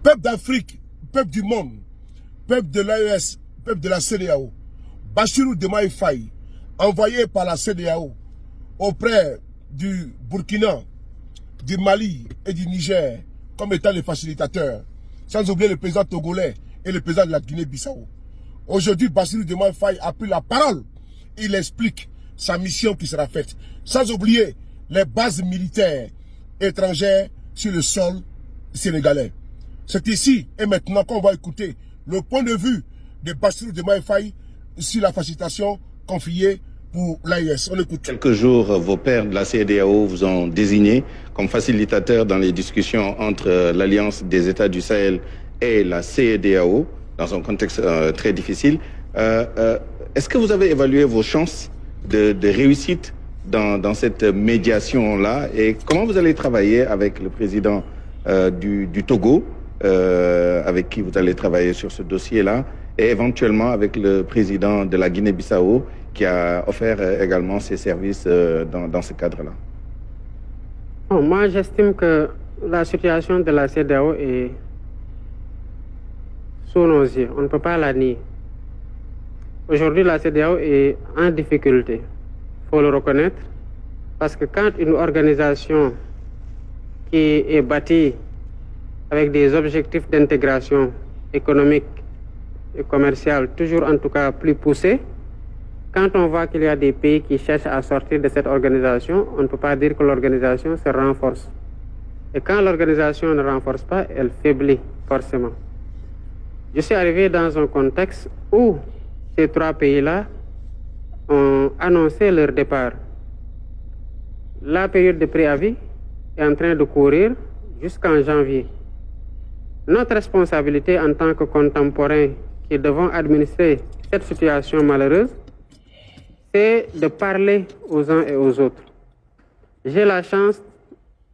Peuple d'Afrique, peuple du monde, peuple de l'AES, peuple de la CEDEAO, Bassirou Diomaye Faye, envoyé par la CEDEAO auprès du Burkina, du Mali et du Niger comme étant les facilitateurs, sans oublier le président togolais et le président de la Guinée-Bissau. Aujourd'hui, Bassirou Diomaye Faye a pris la parole. Il explique sa mission qui sera faite, sans oublier les bases militaires étrangères sur le sol sénégalais. C'est ici et maintenant qu'on va écouter le point de vue de Bassirou Diomaye Faye sur la facilitation confiée pour l'AES. On écoute. Quelques jours, vos pairs de la CEDEAO vous ont désigné comme facilitateur dans les discussions entre l'Alliance des États du Sahel et la CEDEAO, dans un contexte très difficile. Est-ce que vous avez évalué vos chances de réussite dans cette médiation-là, et comment vous allez travailler avec le président du Togo, avec qui vous allez travailler sur ce dossier-là, et éventuellement avec le président de la Guinée-Bissau, qui a offert également ses services dans ce cadre-là? Bon, moi, j'estime que la situation de la CEDEAO est sous nos yeux. On ne peut pas la nier. Aujourd'hui, la CEDEAO est en difficulté. Il faut le reconnaître. Parce que quand une organisation qui est bâtie avec des objectifs d'intégration économique et commerciale, toujours en tout cas plus poussés, quand on voit qu'il y a des pays qui cherchent à sortir de cette organisation, on ne peut pas dire que l'organisation se renforce. Et quand l'organisation ne renforce pas, elle faiblit forcément. Je suis arrivé dans un contexte où ces trois pays-là ont annoncé leur départ. La période de préavis est en train de courir jusqu'en janvier. Notre responsabilité en tant que contemporains qui devons administrer cette situation malheureuse, c'est de parler aux uns et aux autres. J'ai la chance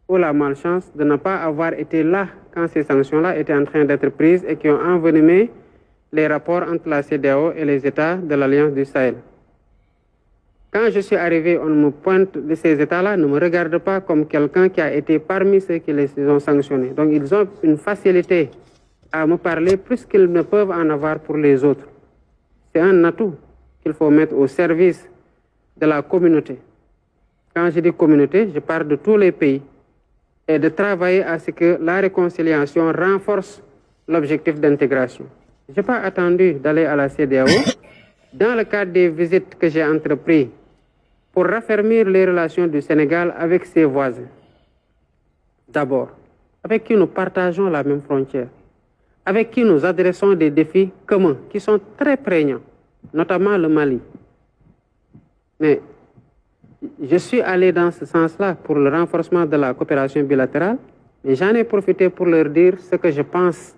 ou la malchance de ne pas avoir été là quand ces sanctions-là étaient en train d'être prises et qui ont envenimé les rapports entre la CEDEAO et les États de l'Alliance du Sahel. Quand je suis arrivé, on me pointe de ces États-là, ne me regarde pas comme quelqu'un qui a été parmi ceux qui les ont sanctionnés. Donc ils ont une facilité à me parler plus qu'ils ne peuvent en avoir pour les autres. C'est un atout qu'il faut mettre au service de la communauté. Quand je dis communauté, je parle de tous les pays. Et de travailler à ce que la réconciliation renforce l'objectif d'intégration. Je n'ai pas attendu d'aller à la CEDEAO dans le cadre des visites que j'ai entreprises pour raffermir les relations du Sénégal avec ses voisins. D'abord, avec qui nous partageons la même frontière, avec qui nous adressons des défis communs qui sont très prégnants, notamment le Mali. Mais je suis allé dans ce sens-là pour le renforcement de la coopération bilatérale, mais j'en ai profité pour leur dire ce que je pense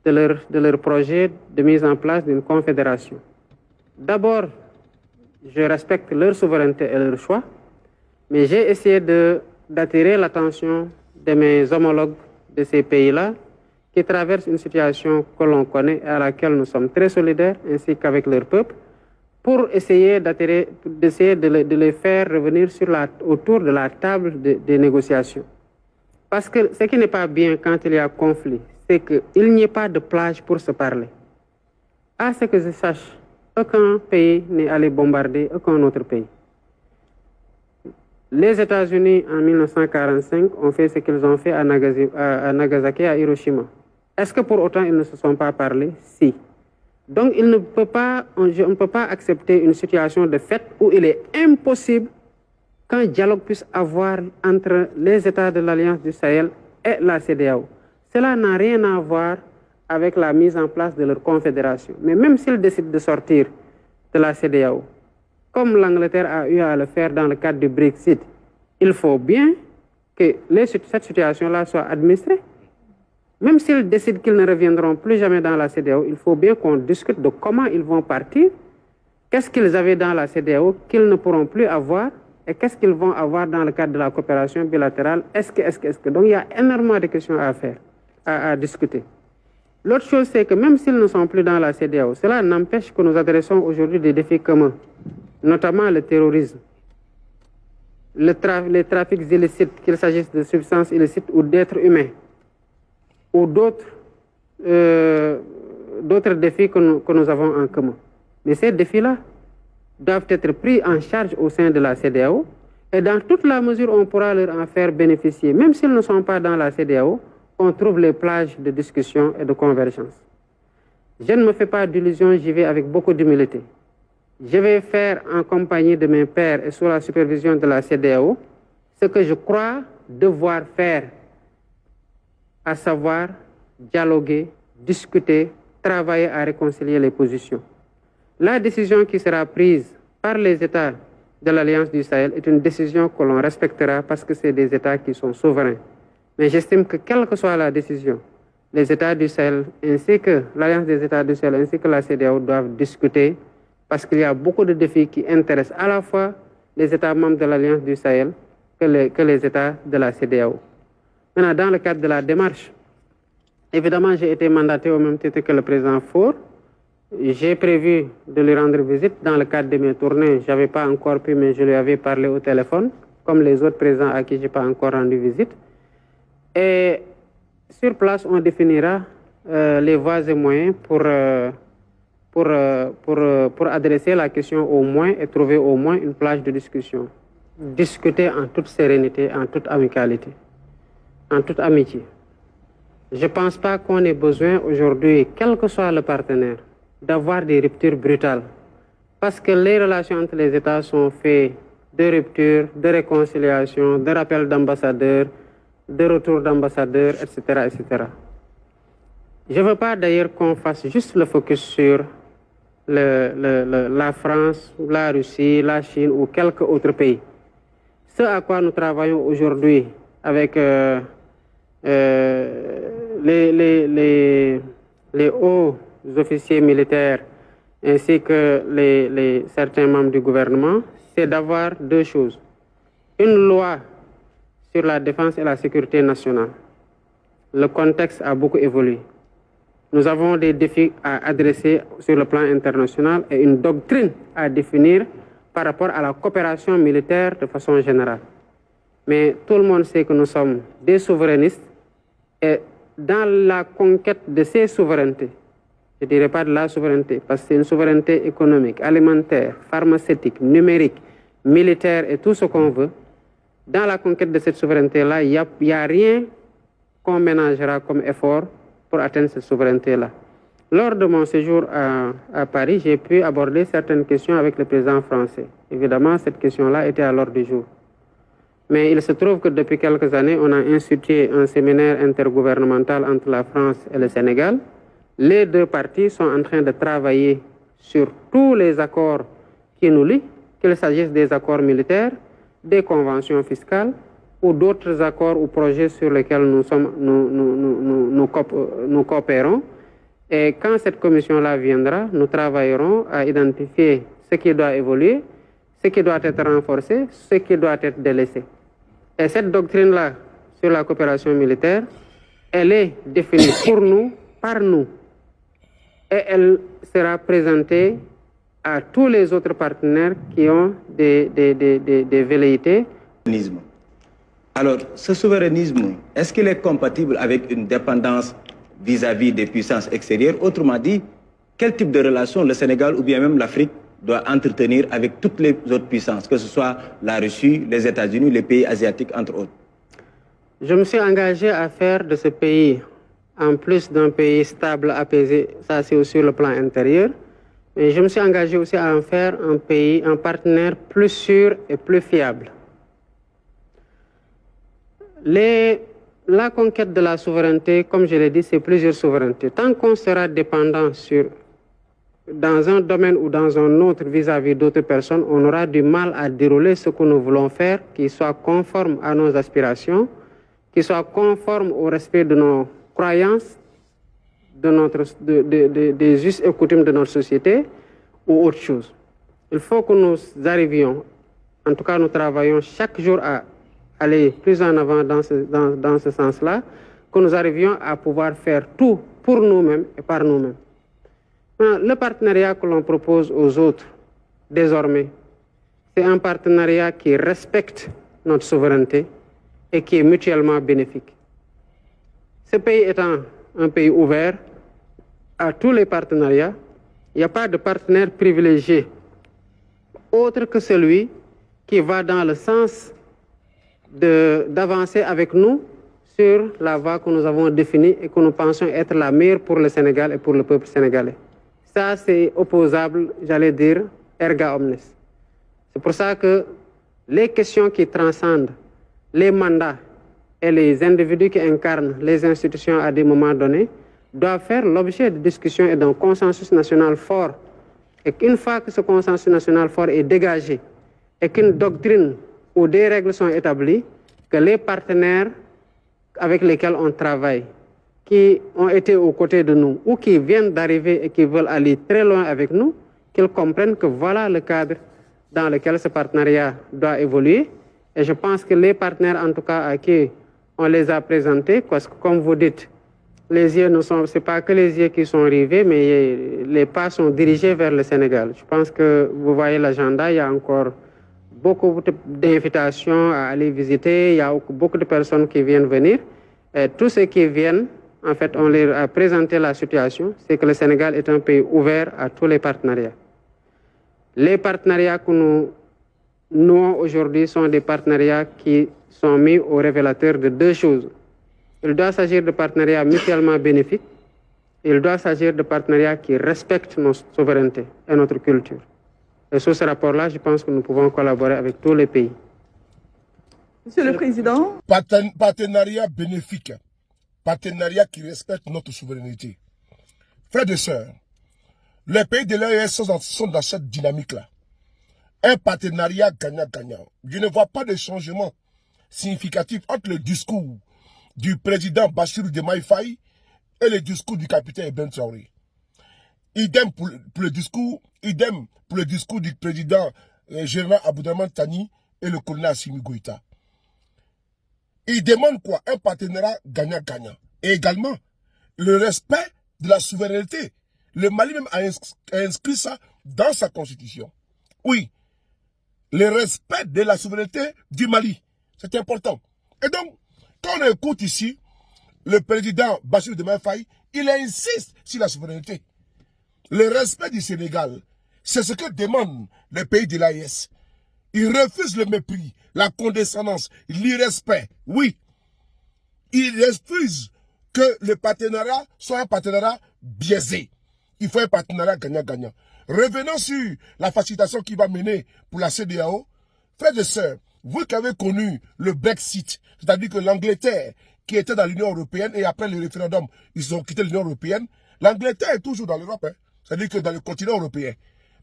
de leur projet de mise en place d'une confédération. D'abord, je respecte leur souveraineté et leur choix, mais j'ai essayé d'attirer l'attention de mes homologues de ces pays-là qui traversent une situation que l'on connaît et à laquelle nous sommes très solidaires, ainsi qu'avec leur peuple, pour essayer de les faire revenir autour de la table des négociations. Parce que ce qui n'est pas bien quand il y a conflit, c'est qu'il n'y ait pas de plage pour se parler. À ce que je sache, aucun pays n'est allé bombarder aucun autre pays. Les États-Unis, en 1945, ont fait ce qu'ils ont fait à Nagasaki et à Hiroshima. Est-ce que pour autant ils ne se sont pas parlé? Si. Donc on ne peut pas accepter une situation de fait où il est impossible qu'un dialogue puisse avoir entre les États de l'Alliance du Sahel et la CEDEAO. Cela n'a rien à voir avec la mise en place de leur confédération. Mais même s'ils décident de sortir de la CEDEAO, comme l'Angleterre a eu à le faire dans le cadre du Brexit, il faut bien que cette situation-là soit administrée. Même s'ils décident qu'ils ne reviendront plus jamais dans la CEDEAO, il faut bien qu'on discute de comment ils vont partir, qu'est-ce qu'ils avaient dans la CEDEAO qu'ils ne pourront plus avoir, et qu'est-ce qu'ils vont avoir dans le cadre de la coopération bilatérale. Est-ce que... Donc il y a énormément de questions à faire, à discuter. L'autre chose, c'est que même s'ils ne sont plus dans la CEDEAO, cela n'empêche que nous adressons aujourd'hui des défis communs, notamment le terrorisme, les trafics illicites, qu'il s'agisse de substances illicites ou d'êtres humains, ou d'autres d'autres défis que nous avons en commun. Mais ces défis-là doivent être pris en charge au sein de la CEDEAO et dans toute la mesure où on pourra leur en faire bénéficier, même s'ils ne sont pas dans la CEDEAO, on trouve les plages de discussion et de convergence. Je ne me fais pas d'illusions, j'y vais avec beaucoup d'humilité. Je vais faire en compagnie de mes pairs et sous la supervision de la CEDEAO ce que je crois devoir faire, à savoir dialoguer, discuter, travailler à réconcilier les positions. La décision qui sera prise par les États de l'Alliance du Sahel est une décision que l'on respectera parce que c'est des États qui sont souverains. Mais j'estime que quelle que soit la décision, les États du Sahel ainsi que l'Alliance des États du Sahel ainsi que la CEDEAO doivent discuter parce qu'il y a beaucoup de défis qui intéressent à la fois les États membres de l'Alliance du Sahel que les États de la CEDEAO. Maintenant, dans le cadre de la démarche, évidemment, j'ai été mandaté au même titre que le président Faure. J'ai prévu de lui rendre visite dans le cadre de mes tournées. Je n'avais pas encore pu, mais je lui avais parlé au téléphone, comme les autres présidents à qui je n'ai pas encore rendu visite. Et sur place, on définira les voies et moyens pour adresser la question au moins et trouver au moins une plage de discussion. Discuter en toute sérénité, en toute amicalité, en toute amitié. Je ne pense pas qu'on ait besoin aujourd'hui, quel que soit le partenaire, d'avoir des ruptures brutales. Parce que les relations entre les États sont faites de ruptures, de réconciliation, de rappel d'ambassadeurs, de retour d'ambassadeurs, etc., etc. Je ne veux pas d'ailleurs qu'on fasse juste le focus sur la France, la Russie, la Chine ou quelques autres pays. Ce à quoi nous travaillons aujourd'hui avec les hauts officiers militaires ainsi que certains membres du gouvernement, c'est d'avoir deux choses. Une loi sur la défense et la sécurité nationale. Le contexte a beaucoup évolué. Nous avons des défis à adresser sur le plan international et une doctrine à définir par rapport à la coopération militaire de façon générale. Mais tout le monde sait que nous sommes des souverainistes et dans la conquête de ces souverainetés, je ne dirais pas de la souveraineté, parce que c'est une souveraineté économique, alimentaire, pharmaceutique, numérique, militaire et tout ce qu'on veut. Dans la conquête de cette souveraineté-là, il n'y a rien qu'on ménagera comme effort pour atteindre cette souveraineté-là. Lors de mon séjour à Paris, j'ai pu aborder certaines questions avec le président français. Évidemment, cette question-là était à l'ordre du jour. Mais il se trouve que depuis quelques années, on a institué un séminaire intergouvernemental entre la France et le Sénégal. Les deux parties sont en train de travailler sur tous les accords qui nous lient, qu'il s'agisse des accords militaires, des conventions fiscales ou d'autres accords ou projets sur lesquels nous coopérons. Et quand cette commission-là viendra, nous travaillerons à identifier ce qui doit évoluer, ce qui doit être renforcé, ce qui doit être délaissé. Et cette doctrine-là sur la coopération militaire, elle est définie pour nous, par nous. Et elle sera présentée à tous les autres partenaires qui ont des velléités. Alors, ce souverainisme, est-ce qu'il est compatible avec une dépendance vis-à-vis des puissances extérieures? Autrement dit, quel type de relation le Sénégal ou bien même l'Afrique doit entretenir avec toutes les autres puissances, que ce soit la Russie, les États-Unis, les pays asiatiques, entre autres? Je me suis engagé à faire de ce pays, en plus d'un pays stable, apaisé, ça c'est aussi le plan intérieur, mais je me suis engagé aussi à en faire un partenaire plus sûr et plus fiable. La conquête de la souveraineté, comme je l'ai dit, c'est plusieurs souverainetés. Tant qu'on sera dépendant dans un domaine ou dans un autre vis-à-vis d'autres personnes, on aura du mal à dérouler ce que nous voulons faire, qui soit conforme à nos aspirations, qui soit conforme au respect de nos croyances, des us et coutumes de notre société ou autre chose. Il faut que nous arrivions, en tout cas nous travaillons chaque jour à aller plus en avant dans ce sens-là, que nous arrivions à pouvoir faire tout pour nous-mêmes et par nous-mêmes. Le partenariat que l'on propose aux autres, désormais, c'est un partenariat qui respecte notre souveraineté et qui est mutuellement bénéfique. Ce pays étant un pays ouvert, à tous les partenariats. Il n'y a pas de partenaire privilégié autre que celui qui va dans le sens d'avancer avec nous sur la voie que nous avons définie et que nous pensons être la meilleure pour le Sénégal et pour le peuple sénégalais. Ça, c'est opposable, j'allais dire, erga omnes. C'est pour ça que les questions qui transcendent les mandats et les individus qui incarnent les institutions à des moments donnés doivent faire l'objet de discussions et d'un consensus national fort. Et qu'une fois que ce consensus national fort est dégagé et qu'une doctrine ou des règles sont établies, que les partenaires avec lesquels on travaille, qui ont été aux côtés de nous ou qui viennent d'arriver et qui veulent aller très loin avec nous, qu'ils comprennent que voilà le cadre dans lequel ce partenariat doit évoluer. Et je pense que les partenaires, en tout cas, à qui on les a présentés, parce que comme vous dites, les yeux ne sont, c'est pas que les yeux qui sont rivés, mais les pas sont dirigés vers le Sénégal. Je pense que vous voyez l'agenda, il y a encore beaucoup d'invitations à aller visiter, il y a beaucoup de personnes qui viennent venir. Et tous ceux qui viennent, en fait, on leur a présenté la situation, c'est que le Sénégal est un pays ouvert à tous les partenariats. Les partenariats que nous nouons aujourd'hui sont des partenariats qui sont mis au révélateur de deux choses. Il doit s'agir de partenariats mutuellement bénéfiques. Il doit s'agir de partenariats qui respectent nos souverainetés et notre culture. Et sur ce rapport-là, je pense que nous pouvons collaborer avec tous les pays. Monsieur le Président. Partenariat bénéfique. Partenariat qui respecte notre souveraineté. Frères et sœurs, les pays de l'AES sont dans cette dynamique-là. Un partenariat gagnant-gagnant. Je ne vois pas de changement significatif entre le discours du président Bassirou Diomaye Faye et le discours du capitaine Ibrahim Traoré. Idem pour le discours, idem pour le discours du président général Abdourahmane Tani et le colonel Assimi Goïta. Ils demandent quoi? Un partenariat gagnant-gagnant. Et également, le respect de la souveraineté. Le Mali même a inscrit ça dans sa constitution. Oui, le respect de la souveraineté du Mali. C'est important. Et donc, quand on écoute ici, le président Bassirou Diomaye Faye, il insiste sur la souveraineté. Le respect du Sénégal, c'est ce que demandent les pays de l'AES. Ils refusent le mépris, la condescendance, l'irrespect. Oui, ils refusent que le partenariat soit un partenariat biaisé. Il faut un partenariat gagnant-gagnant. Revenons sur la facilitation qui va mener pour la CEDEAO. Frères et sœurs, vous qui avez connu le Brexit, c'est-à-dire que l'Angleterre, qui était dans l'Union européenne, et après le référendum, ils ont quitté l'Union européenne, l'Angleterre est toujours dans l'Europe, hein. C'est-à-dire que dans le continent européen.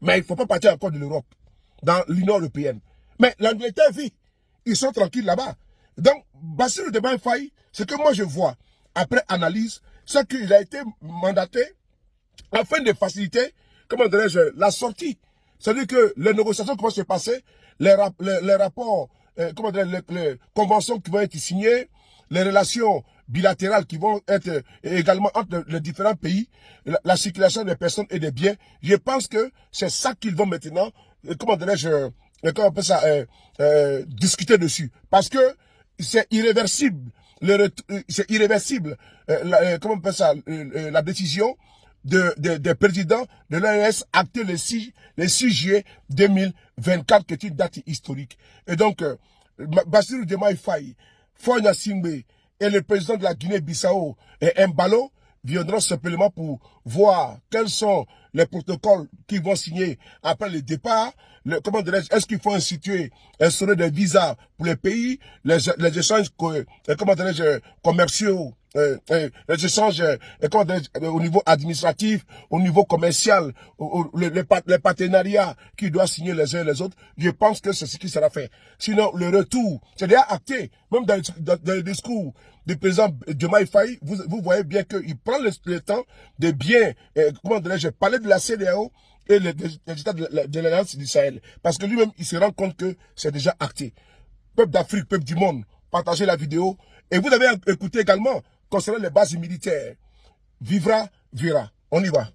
Mais il ne faut pas partir encore de l'Europe, dans l'Union européenne. Mais l'Angleterre vit, ils sont tranquilles là-bas. Donc, Bassirou Diomaye Faye, ce que moi je vois, après analyse, c'est qu'il a été mandaté afin de faciliter, comment dirais-je, la sortie. C'est-à-dire que les négociations qui vont se passer, les rapports, comment dirais-je, les conventions qui vont être signées, les relations bilatérales qui vont être également entre les différents pays, la circulation des personnes et des biens, je pense que c'est ça qu'ils vont maintenant, comment dirais-je, comment on peut ça, discuter dessus. Parce que c'est irréversible, c'est irréversible, comment on peut ça, la décision des présidents de l'AES actée le 6 juillet 2024, qui est une date historique. Et donc, Bassirou Diomaye Faye, Faure Gnassingbé et le président de la Guinée-Bissau, Embalo, viendront simplement pour voir quels sont les protocoles qu'ils vont signer après le départ. Comment dirais-je, est-ce qu'il faut instaurer des visas pour les pays, les échanges, comment dirais-je, commerciaux, les échanges au niveau administratif, au niveau commercial, les partenariats qui doivent signer les uns et les autres. Je pense que c'est ce qui sera fait. Sinon, le retour, c'est déjà acté. Même dans le discours du président Diomaye Faye, vous voyez bien qu'il prend le temps de bien, comment dirais-je, parler de la CEDEAO et les États de l'Alliance du Sahel. Parce que lui-même, il se rend compte que c'est déjà acté. Peuple d'Afrique, peuple du monde, partagez la vidéo. Et vous avez écouté également concernant les bases militaires. Vivra, verra. On y va.